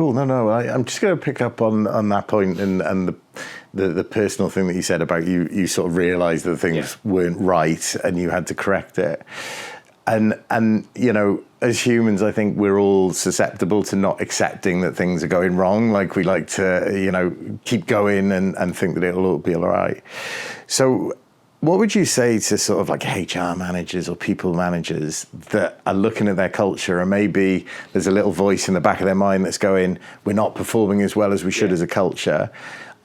cool. No. I'm just going to pick up on that point and the personal thing that you said about you sort of realised that things weren't right and you had to correct it. And you know, as humans, I think we're all susceptible to not accepting that things are going wrong. Like we like to, you know, keep going and think that it'll all be all right. So what would you say to sort of like HR managers or people managers that are looking at their culture and maybe there's a little voice in the back of their mind that's going, we're not performing as well as we should as a culture.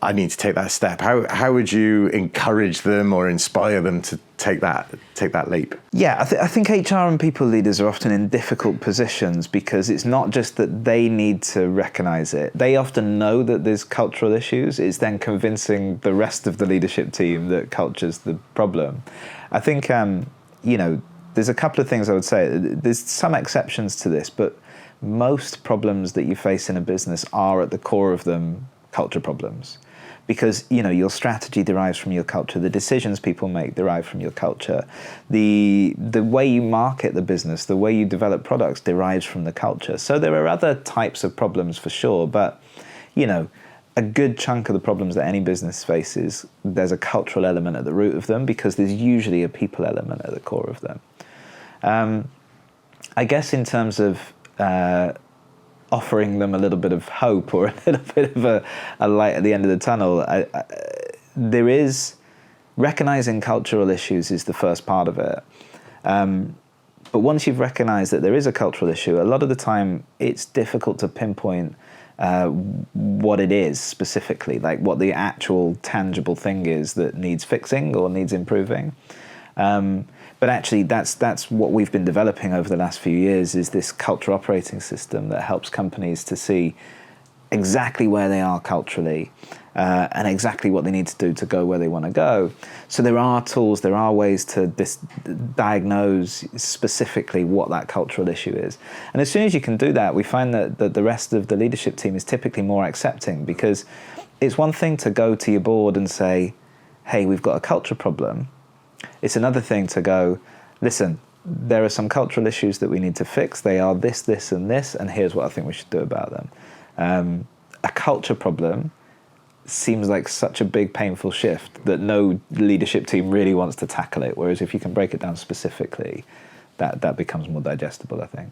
I need to take that step. How would you encourage them or inspire them to take that leap? Yeah, I think HR and people leaders are often in difficult positions because it's not just that they need to recognise it. They often know that there's cultural issues. It's then convincing the rest of the leadership team that culture's the problem. I think, you know, there's a couple of things I would say. There's some exceptions to this, but most problems that you face in a business are at the core of them culture problems. Because, you know, your strategy derives from your culture, the decisions people make derive from your culture, the way you market the business, the way you develop products derives from the culture. So there are other types of problems for sure, but, you know, a good chunk of the problems that any business faces, there's a cultural element at the root of them because there's usually a people element at the core of them. I guess in terms of offering them a little bit of hope or a little bit of a light at the end of the tunnel, there is recognizing cultural issues is the first part of it. But once you've recognized that there is a cultural issue, a lot of the time it's difficult to pinpoint what it is specifically, like what the actual tangible thing is that needs fixing or needs improving. But actually, that's what we've been developing over the last few years is this culture operating system that helps companies to see exactly where they are culturally and exactly what they need to do to go where they want to go. So there are tools, there are ways to diagnose specifically what that cultural issue is. And as soon as you can do that, we find that the rest of the leadership team is typically more accepting because it's one thing to go to your board and say, hey, we've got a culture problem. It's another thing to go, listen, there are some cultural issues that we need to fix. They are this, this, and this, and here's what I think we should do about them. A culture problem seems like such a big, painful shift that no leadership team really wants to tackle it, whereas if you can break it down specifically, that becomes more digestible, I think.